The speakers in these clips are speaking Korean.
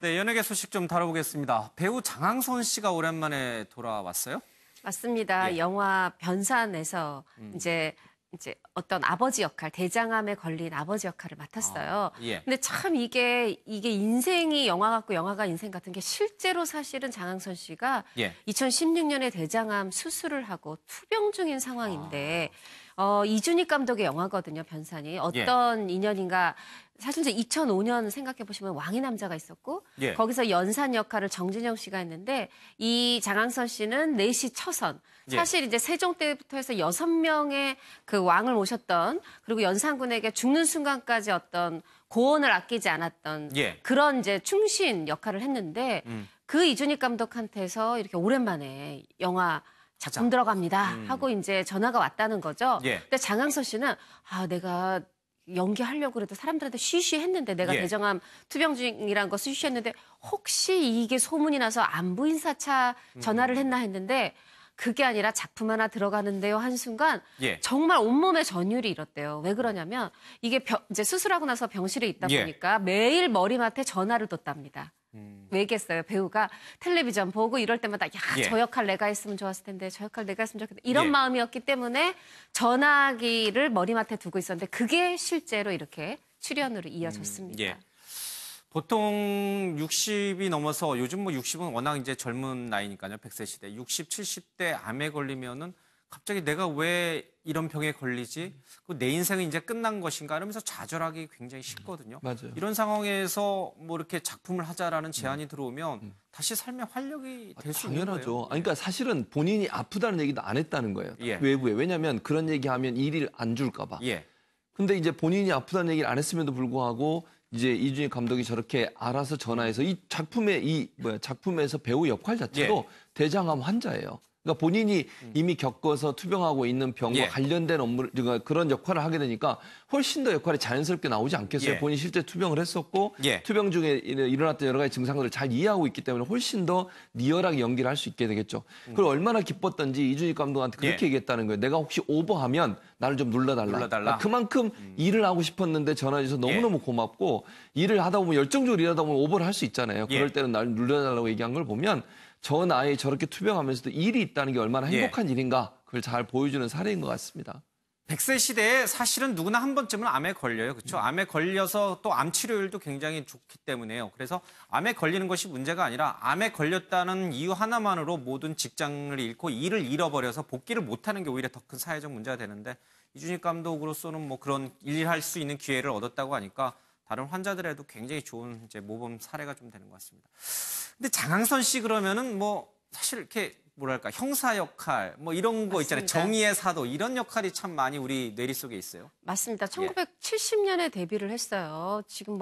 네, 연예계 소식 좀 다뤄보겠습니다. 배우 장항선 씨가 오랜만에 돌아왔어요? 맞습니다. 예. 영화 변산에서 이제 어떤 아버지 역할, 대장암에 걸린 아버지 역할을 맡았어요. 예. 근데 참 이게 인생이 영화 같고 영화가 인생 같은 게 실제로 사실은 장항선 씨가 예. 2016년에 대장암 수술을 하고 투병 중인 상황인데 이준익 감독의 영화거든요, 변산이. 어떤 인연인가. 사실 이제 2005년 생각해 보시면 왕의 남자가 있었고 예. 거기서 연산 역할을 정진영 씨가 했는데 이 장항선 씨는 내시 처선. 사실 이제 세종 때부터 해서 6명의 그 왕을 모셨던 그리고 연산군에게 죽는 순간까지 어떤 고언을 아끼지 않았던 그런 이제 충신 역할을 했는데 그 이준익 감독한테서 이렇게 오랜만에 영화 작품 들어갑니다 하고 이제 전화가 왔다는 거죠. 근데 장항선 씨는 내가 연기하려고 그래도 사람들한테 쉬쉬했는데 내가 대장암 투병 중이라는 거 쉬쉬했는데 혹시 이게 소문이 나서 안부 인사차 전화를 했나 했는데 그게 아니라 작품 하나 들어가는데요 한순간 정말 온몸에 전율이 일었대요. 왜 그러냐면 이게 이제 수술하고 나서 병실에 있다 보니까 매일 머리맡에 전화를 뒀답니다. 왜겠어요? 배우가 텔레비전 보고 이럴 때마다 저 역할 내가 했으면 좋았을 텐데 저 역할 내가 했으면 좋겠다. 이런 마음이었기 때문에 전화기를 머리맡에 두고 있었는데 그게 실제로 이렇게 출연으로 이어졌습니다. 보통 60이 넘어서 요즘 뭐 60은 워낙 이제 젊은 나이니까요. 100세 시대. 60, 70대 암에 걸리면은 갑자기 내가 왜 이런 병에 걸리지? 내 인생은 이제 끝난 것인가? 이러면서 좌절하기 굉장히 쉽거든요. 맞아요. 이런 상황에서 뭐 이렇게 작품을 하자라는 제안이 들어오면 다시 삶의 활력이 될 수 있는 거예요. 당연하죠. 그러니까 사실은 본인이 아프다는 얘기도 안 했다는 거예요. 외부에. 왜냐하면 그런 얘기하면 일을 안 줄까 봐. 근데 이제 본인이 아프다는 얘기를 안 했음에도 불구하고 이제 이준익 감독이 저렇게 알아서 전화해서 이 작품의 작품에서 배우 역할 자체도 대장암 환자예요. 그러니까 본인이 이미 겪어서 투병하고 있는 병과 관련된 업무를 그런 역할을 하게 되니까 훨씬 더 역할이 자연스럽게 나오지 않겠어요. 본인이 실제 투병을 했었고 투병 중에 일어났던 여러 가지 증상들을 잘 이해하고 있기 때문에 훨씬 더 리얼하게 연기를 할 수 있게 되겠죠. 그리고 얼마나 기뻤던지 이준익 감독한테 그렇게 얘기했다는 거예요. 내가 혹시 오버하면 나를 좀 눌러달라. 그만큼 일을 하고 싶었는데 전화해서 너무너무 고맙고 일을 하다 보면 열정적으로 일하다 보면 오버를 할 수 있잖아요. 그럴 때는 나를 눌러달라고 얘기한 걸 보면 저 나이에 저렇게 투병하면서도 일이 있다는 게 얼마나 행복한 일인가 그걸 잘 보여주는 사례인 것 같습니다. 100세 시대에 사실은 누구나 한 번쯤은 암에 걸려요. 그렇죠? 암에 걸려서 또 암 치료율도 굉장히 좋기 때문에요. 그래서 암에 걸리는 것이 문제가 아니라 암에 걸렸다는 이유 하나만으로 모든 직장을 잃고 일을 잃어버려서 복귀를 못하는 게 오히려 더 큰 사회적 문제가 되는데 이준익 감독으로서는 뭐 그런 일할 수 있는 기회를 얻었다고 하니까 다른 환자들에도 굉장히 좋은 이제 모범 사례가 좀 되는 것 같습니다. 근데 장항선 씨 그러면은 뭐 사실 이렇게 뭐랄까 형사 역할 뭐 이런 거 있잖아요. 정의의 사도 이런 역할이 참 많이 우리 뇌리 속에 있어요. 맞습니다. 1970년에 데뷔를 했어요. 지금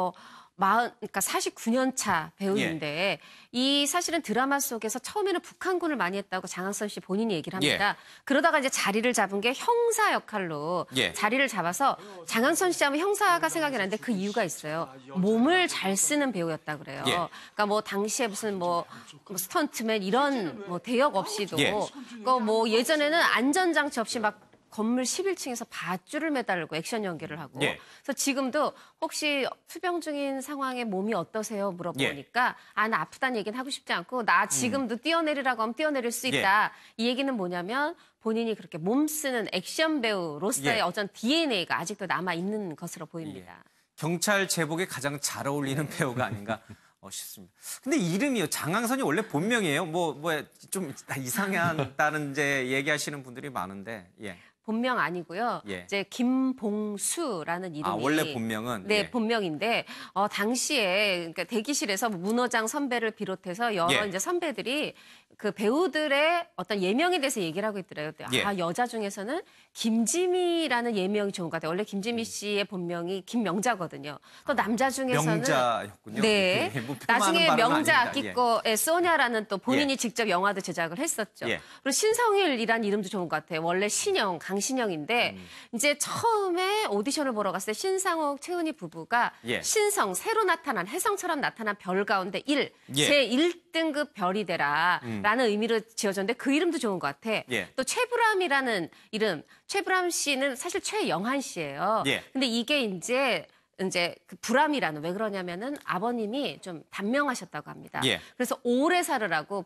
그러니까 49년 차 배우인데 이 사실은 드라마 속에서 처음에는 북한군을 많이 했다고 장항선 씨 본인이 얘기를 합니다. 그러다가 이제 자리를 잡은 게 형사 역할로 자리를 잡아서 장항선 씨 하면 형사가 생각이 나는데 그 이유가 있어요. 몸을 잘 쓰는 배우였다 그래요. 그러니까 뭐 당시에 무슨 뭐 스턴트맨 이런 뭐 대역 없이도 뭐 예전에는 안전장치 없이 막 건물 11층에서 밧줄을 매달고 액션 연기를 하고 그래서 지금도 혹시 투병 중인 상황에 몸이 어떠세요? 물어보니까 나 아프다는 얘기는 하고 싶지 않고 나 지금도 뛰어내리라고 하면 뛰어내릴 수 있다. 이 얘기는 뭐냐면 본인이 그렇게 몸 쓰는 액션 배우로서의 어떤 DNA가 아직도 남아있는 것으로 보입니다. 경찰 제복에 가장 잘 어울리는 배우가 아닌가 싶습니다. 근데 이름이요. 장항선이 원래 본명이에요. 좀 이상하다는 이제 얘기하시는 분들이 많은데 본명 아니고요. 이제 김봉수라는 이름이 원래 본명은 본명인데 당시에 그러니까 대기실에서 문호장 선배를 비롯해서 여러 이제 선배들이 그 배우들의 어떤 예명에 대해서 얘기를 하고 있더라고요. 여자 중에서는 김지미라는 예명이 좋은 것 같아요. 원래 김지미 씨의 본명이 김명자거든요. 또 남자 중에서는 명자였군요. 뭐 나중에 명자 아끼꼬의 소냐라는 또 본인이 직접 영화도 제작을 했었죠. 그리고 신성일이라는 이름도 좋은 것 같아요. 원래 신영, 강신영인데 이제 처음에 오디션을 보러 갔을 때 신상옥, 최은희 부부가 신성, 새로 나타난 혜성처럼 나타난 별 가운데 제 1등급 별이 되라 라는 의미로 지어졌는데 그 이름도 좋은 것 같아. 또 최불암이라는 이름, 최불암 씨는 사실 최영한 씨예요. 근데 이게 이제 이제 그 불암이라는 왜 그러냐면은 아버님이 좀 단명하셨다고 합니다. 예. 그래서 오래 살으라고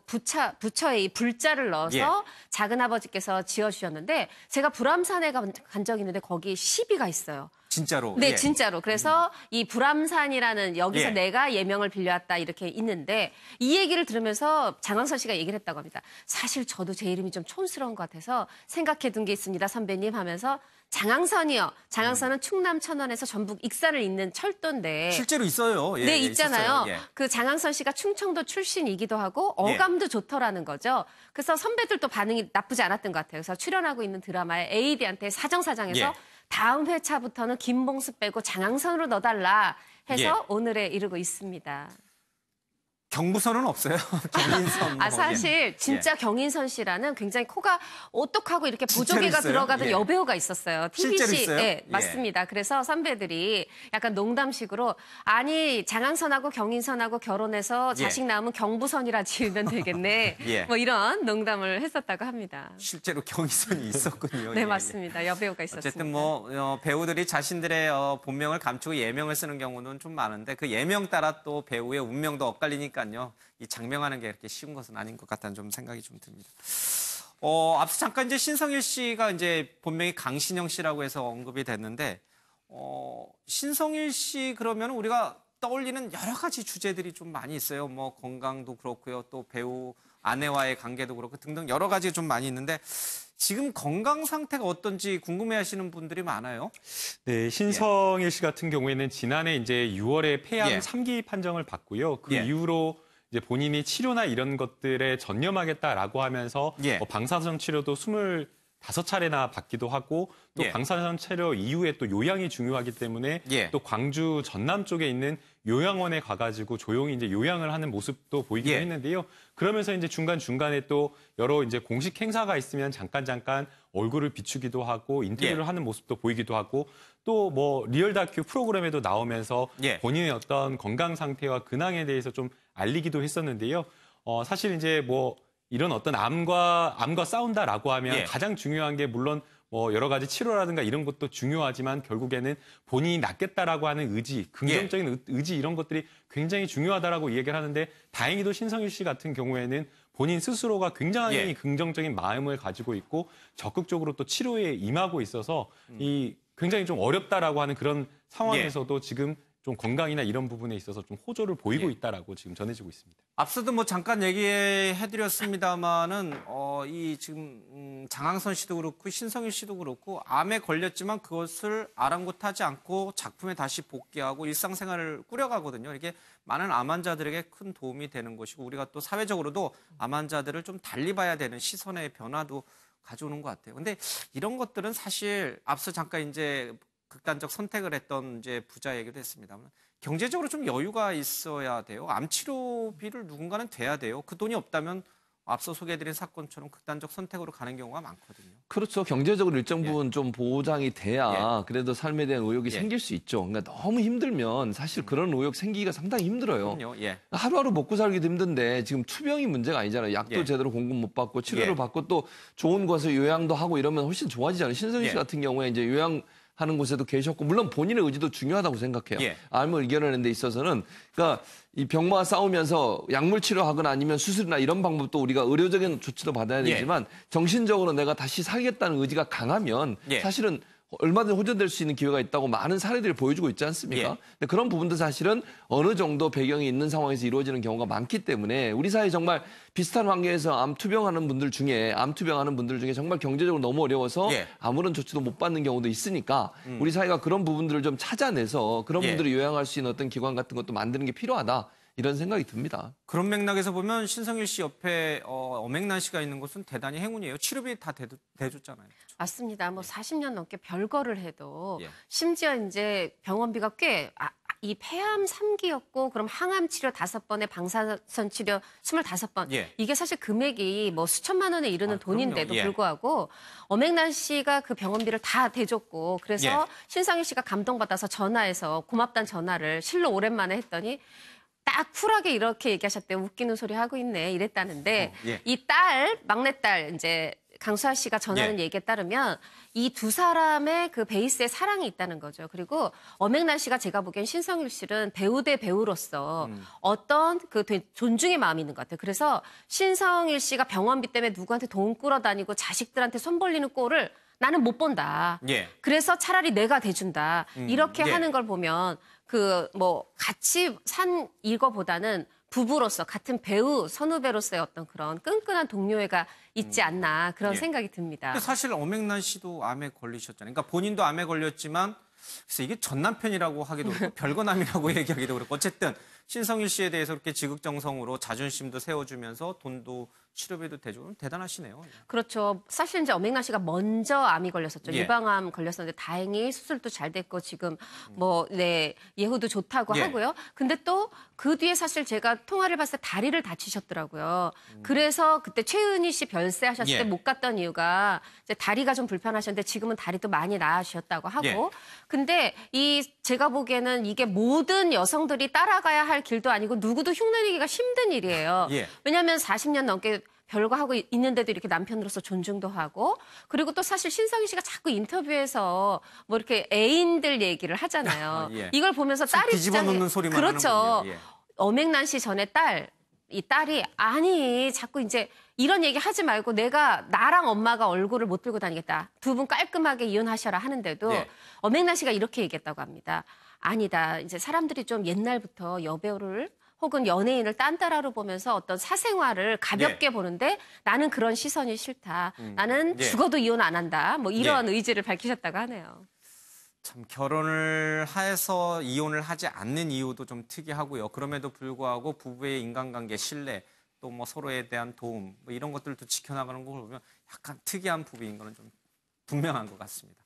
부처에 이 불자를 넣어서 예. 작은 아버지께서 지어주셨는데 제가 불암산에 간 적이 있는데 거기 시비가 있어요. 진짜로. 네, 예. 진짜로. 그래서 이 불암산이라는 여기서 예. 내가 예명을 빌려왔다 이렇게 있는데 이 얘기를 들으면서 장항선 씨가 얘기를 했다고 합니다. 사실 저도 제 이름이 좀 촌스러운 것 같아서 생각해둔 게 있습니다, 선배님 하면서 장항선이요. 장항선은 충남 천원에서 전북 익산을 잇는 철도인데 실제로 있어요. 예, 네, 예, 있잖아요. 있었어요. 예. 그 장항선 씨가 충청도 출신이기도 하고 어감도 좋더라는 거죠. 그래서 선배들도 반응이 나쁘지 않았던 것 같아요. 그래서 출연하고 있는 드라마에 AD한테 사정사정해서 예. 다음 회차부터는 김봉수 빼고 장항선으로 넣어달라 해서 예. 오늘에 이르고 있습니다. 경부선은 없어요. 경인선. 아, 뭐, 사실 진짜 예. 경인선 씨라는 굉장히 코가 오똑하고 이렇게 실제로 보조개가 있어요? 들어가던 예. 여배우가 있었어요. TBC. 실제로 있어요? 네, 예. 맞습니다. 그래서 선배들이 약간 농담식으로 아니 장항선하고 경인선하고 결혼해서 자식 낳으면 경부선이라 지으면 되겠네. 예. 뭐 이런 농담을 했었다고 합니다. 실제로 경인선이 있었군요. 네, 예, 예. 맞습니다. 여배우가 있었습니다. 어쨌든 뭐 배우들이 자신들의 본명을 감추고 예명을 쓰는 경우는 좀 많은데 그 예명 따라 또 배우의 운명도 엇갈리니까요. 이 장명하는 게 그렇게 쉬운 것은 아닌 것 같다는 좀 생각이 좀 듭니다. 앞서 잠깐 이제 신성일 씨가 이제 본명이 강신영 씨라고 해서 언급이 됐는데 신성일 씨 그러면 우리가 떠올리는 여러 가지 주제들이 좀 많이 있어요. 뭐 건강도 그렇고요. 또 배우 아내와의 관계도 그렇고 등등 여러 가지 좀 많이 있는데 지금 건강 상태가 어떤지 궁금해하시는 분들이 많아요. 네, 신성일 씨 같은 경우에는 지난해 이제 6월에 폐암 예. 3기 판정을 받고요. 그 예. 이후로 이제 본인이 치료나 이런 것들에 전념하겠다라고 하면서 예. 방사선 치료도 25차례나 받기도 하고 또 예. 방사선 치료 이후에 또 요양이 중요하기 때문에 예. 또 광주 전남 쪽에 있는 요양원에 가가지고 조용히 이제 요양을 하는 모습도 보이기도 예. 했는데요. 그러면서 이제 중간중간에 또 여러 이제 공식 행사가 있으면 잠깐 얼굴을 비추기도 하고 인터뷰를 예. 하는 모습도 보이기도 하고 또 뭐 리얼 다큐 프로그램에도 나오면서 예. 본인의 어떤 건강 상태와 근황에 대해서 좀 알리기도 했었는데요. 사실 이제 뭐 이런 어떤 암과 싸운다라고 하면 예. 가장 중요한 게 물론 뭐 여러 가지 치료라든가 이런 것도 중요하지만 결국에는 본인이 낫겠다라고 하는 의지, 긍정적인 의지 이런 것들이 굉장히 중요하다라고 얘기를 하는데 다행히도 신성일 씨 같은 경우에는 본인 스스로가 굉장히 예. 긍정적인 마음을 가지고 있고 적극적으로 또 치료에 임하고 있어서 이 굉장히 좀 어렵다라고 하는 그런 상황에서도 지금 좀 건강이나 이런 부분에 있어서 좀 호조를 보이고 있다라고 지금 전해지고 있습니다. 앞서도 뭐 잠깐 얘기해드렸습니다만은 이 지금 장항선 씨도 그렇고 신성일 씨도 그렇고 암에 걸렸지만 그것을 아랑곳하지 않고 작품에 다시 복귀하고 일상생활을 꾸려가거든요. 이게 많은 암 환자들에게 큰 도움이 되는 것이고 우리가 또 사회적으로도 암 환자들을 좀 달리 봐야 되는 시선의 변화도 가져오는 것 같아요. 근데 이런 것들은 사실 앞서 잠깐 이제 극단적 선택을 했던 이제 부자 얘기도 했습니다만 경제적으로 좀 여유가 있어야 돼요. 암 치료비를 누군가는 돼야 돼요. 그 돈이 없다면 앞서 소개해드린 사건처럼 극단적 선택으로 가는 경우가 많거든요. 그렇죠. 경제적으로 일정 부분 좀 보장이 돼야 그래도 삶에 대한 의욕이 생길 수 있죠. 그러니까 너무 힘들면 사실 그런 의욕 생기기가 상당히 힘들어요. 그럼요. 하루하루 먹고 살기도 힘든데 지금 투병이 문제가 아니잖아요. 약도 제대로 공급 못 받고 치료를 받고 또 좋은 곳에서 요양도 하고 이러면 훨씬 좋아지잖아요. 신성희 씨 같은 경우에 이제 요양하는 곳에도 계셨고 물론 본인의 의지도 중요하다고 생각해요. 암을 이겨내는 데 있어서는 그러니까 이 병마와 싸우면서 약물 치료하거나 아니면 수술이나 이런 방법도 우리가 의료적인 조치도 받아야 되지만 정신적으로 내가 다시 살겠다는 의지가 강하면 사실은 얼마든지 호전될 수 있는 기회가 있다고 많은 사례들이 보여주고 있지 않습니까? 근데 그런 부분도 사실은 어느 정도 배경이 있는 상황에서 이루어지는 경우가 많기 때문에 우리 사회 정말 비슷한 환경에서 암 투병하는 분들 중에 정말 경제적으로 너무 어려워서 아무런 조치도 못 받는 경우도 있으니까 우리 사회가 그런 부분들을 좀 찾아내서 그런 분들을 요양할 수 있는 어떤 기관 같은 것도 만드는 게 필요하다. 이런 생각이 듭니다. 그런 맥락에서 보면 신성일 씨 옆에 엄앵란 씨가 있는 것은 대단히 행운이에요. 치료비 다 대줬잖아요. 맞습니다. 뭐 40년 넘게 별거를 해도 심지어 이제 병원비가 꽤 이 폐암 3기였고 그럼 항암 치료 5번에 방사선 치료 25번. 이게 사실 금액이 뭐 수천만 원에 이르는 돈인데도 불구하고 엄앵란 씨가 그 병원비를 다 대줬고 그래서 신성일 씨가 감동받아서 전화해서 고맙다는 전화를 실로 오랜만에 했더니 딱 쿨하게 이렇게 얘기하셨대요. 웃기는 소리 하고 있네 이랬다는데 이 딸, 막내딸 이제 강수아 씨가 전하는 얘기에 따르면 이 두 사람의 그 베이스에 사랑이 있다는 거죠. 그리고 엄앵란 씨가 제가 보기엔 신성일 씨는 배우 대 배우로서 어떤 그 존중의 마음이 있는 것 같아요. 그래서 신성일 씨가 병원비 때문에 누구한테 돈 끌어다니고 자식들한테 손 벌리는 꼴을 나는 못 본다. 그래서 차라리 내가 대준다. 이렇게 하는 걸 보면 그 뭐 같이 산 이거보다는 부부로서 같은 배우, 선후배로서의 어떤 그런 끈끈한 동료애가 있지 않나 그런 생각이 듭니다. 근데 사실 엄앵란 씨도 암에 걸리셨잖아요. 그러니까 본인도 암에 걸렸지만 그래서 이게 전 남편이라고 하기도 그렇고 별거남이라고 얘기하기도 그렇고 어쨌든 신성일 씨에 대해서 그렇게 지극정성으로 자존심도 세워주면서 돈도 치료비도 대주고 대단하시네요. 그렇죠. 사실 이제 엄앵란 씨가 먼저 암이 걸렸었죠. 유방암 걸렸었는데 다행히 수술도 잘 됐고 지금 뭐 예후도 좋다고 하고요. 근데 또 그 뒤에 사실 제가 통화를 봤을 때 다리를 다치셨더라고요. 그래서 그때 최은희 씨 별세하셨을 때 못 갔던 이유가 이제 다리가 좀 불편하셨는데 지금은 다리도 많이 나으셨다고 하고. 근데 제가 보기에는 이게 모든 여성들이 따라가야 할 길도 아니고 누구도 흉내내기가 힘든 일이에요. 왜냐하면 40년 넘게 별거 하고 있는데도 이렇게 남편으로서 존중도 하고 그리고 또 사실 신성희 씨가 자꾸 인터뷰에서 뭐 이렇게 애인들 얘기를 하잖아요. 이걸 보면서 딸이 뒤집어 놓는 소리만 그렇죠. 하는군요. 엄앵란 씨 전에 이 딸이 아니 자꾸 이제 이런 얘기 하지 말고 나랑 엄마가 얼굴을 못 들고 다니겠다. 두 분 깔끔하게 이혼하셔라 하는데도 엄앵란 씨가 이렇게 얘기했다고 합니다. 아니다. 이제 사람들이 좀 옛날부터 여배우를 혹은 연예인을 딴따라로 보면서 어떤 사생활을 가볍게 보는데 나는 그런 시선이 싫다. 나는 죽어도 이혼 안 한다. 뭐 이런 의지를 밝히셨다고 하네요. 참 결혼을 해서 이혼을 하지 않는 이유도 좀 특이하고요. 그럼에도 불구하고 부부의 인간관계, 신뢰, 또 뭐 서로에 대한 도움 뭐 이런 것들도 지켜나가는 걸 보면 약간 특이한 부부인 거는 좀 분명한 것 같습니다.